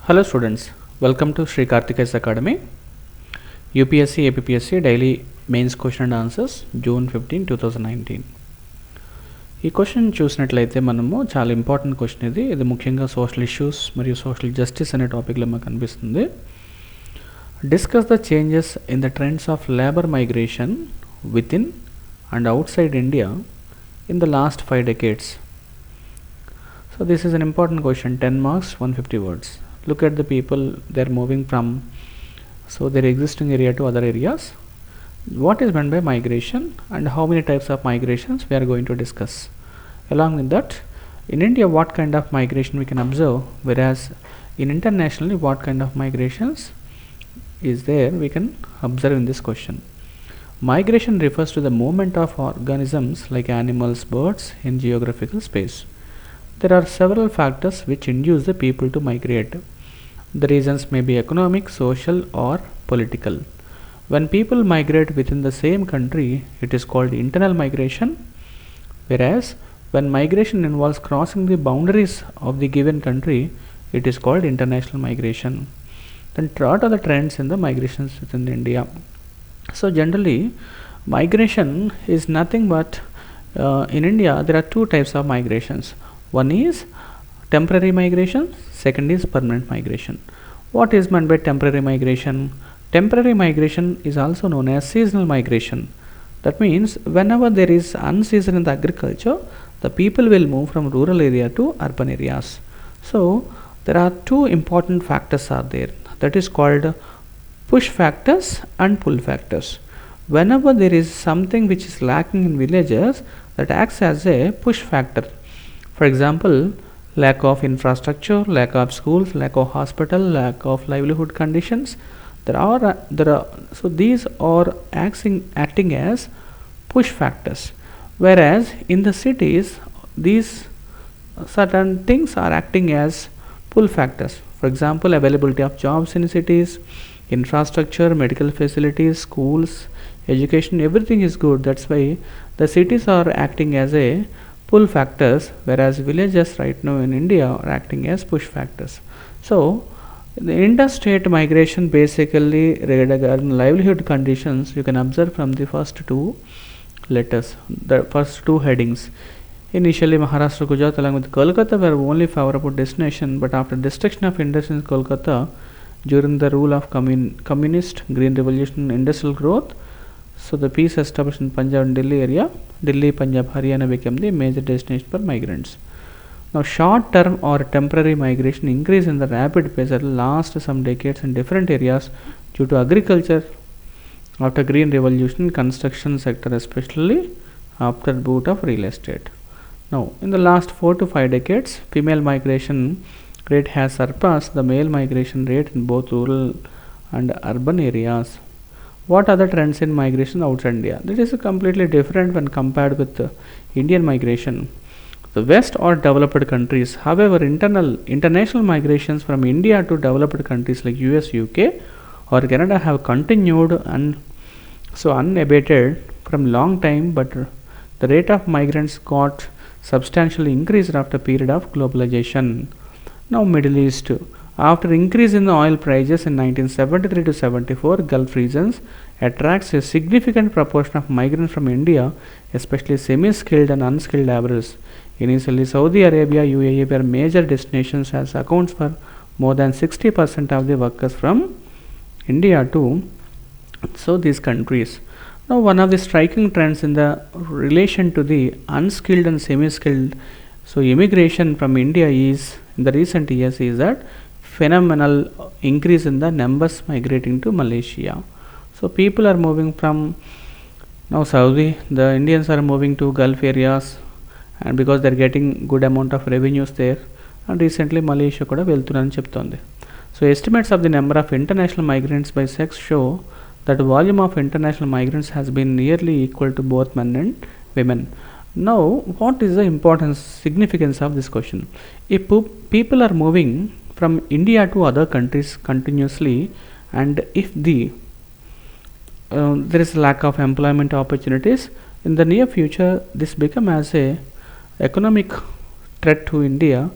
Hello students, welcome to Sri Karthikeya's Academy. UPSC APPSC daily mains question and answers June 15, 2019. ఈ question చూసినట్లయితే మనము చాలా important question ఇది ముఖ్యంగా సోషల్ ఇష్యూస్ మరియు సోషల్ జస్టిస్ అనే టాపిక్లో మనకు కనిపిస్తుంది. Discuss the changes in the trends of labour migration with in and out side India in the last 5 decades. So this is an important question, 10 marks, 150 words. Look at the people, they're moving from their existing area to other areas. What is meant by migration and how many types of migrations we are going to discuss. Along with that, in India what kind of migration we can observe, whereas in internationally what kind of migrations is there we can observe in this question. Migration refers to the movement of organisms like animals, birds in geographical space. There are several factors which induce the people to migrate. The reasons may be economic, social or political. When people migrate within the same country, it is called internal migration, whereas when migration involves crossing the boundaries of the given country, it is called international migration. Then what are the trends in the migrations within India? So generally, migration is nothing but in India there are two types of migrations. One is temporary migration, second is permanent migration. What is meant by temporary migration? Temporary migration is also known as seasonal migration. That means whenever there is unseason in the agriculture, the people will move from rural area to urban areas. So there are two important factors are there, that is called push factors and pull factors. Whenever there is something which is lacking in villages, that acts as a push factor. For example, lack of infrastructure, lack of schools, lack of hospital, lack of livelihood conditions. So these are acting as push factors, whereas in the cities these certain things are acting as pull factors. For example, availability of jobs in cities, infrastructure, medical facilities, schools, education, everything is good. That's why the cities are acting as a pull factors, whereas villages right now in India are acting as push factors. So the interstate migration basically regarding livelihood conditions you can observe from the first two letters, the first two headings. Initially Maharashtra, Gujarat along with Kolkata were only favorable destination, but after destruction of industry in Kolkata during the rule of communist green revolution industrial growth, so the peace established in Punjab and Delhi area, Delhi, Punjab, Haryana became the major destination for migrants. Now short term or temporary migration increased in the rapid pace that last some decades in different areas due to agriculture after green revolution, construction sector especially after boom of real estate. Now in the last 4 to 5 decades, female migration rate has surpassed the male migration rate in both rural and urban areas. What are the trends in migration outside India? That is completely different when compared with Indian migration. The West are developed countries. However, international migrations from India to developed countries like US, UK or Canada have continued unabated from long time, but the rate of migrants got substantially increased after period of globalization. Now Middle East. After increase in the oil prices in 1973 to 74, Gulf regions attracts a significant proportion of migrants from India, especially semi-skilled and unskilled laborers. Initially, Saudi Arabia, UAE were major destinations as accounts for more than 60% of the workers from India to these countries. Now, one of the striking trends in the relation to the unskilled and semi-skilled, immigration from India is in the recent years is that phenomenal increase in the numbers migrating to Malaysia. So people are moving from now Saudi, the Indians are moving to Gulf areas, and because they are getting good amount of revenues there, and recently Malaysia kuda veltunani cheptundi. So estimates of the number of international migrants by sex show that volume of international migrants has been nearly equal to both men and women. Now what is the importance significance of this question? If people are moving from India to other countries continuously, and if there is lack of employment opportunities in the near future, this become as a economic threat to India.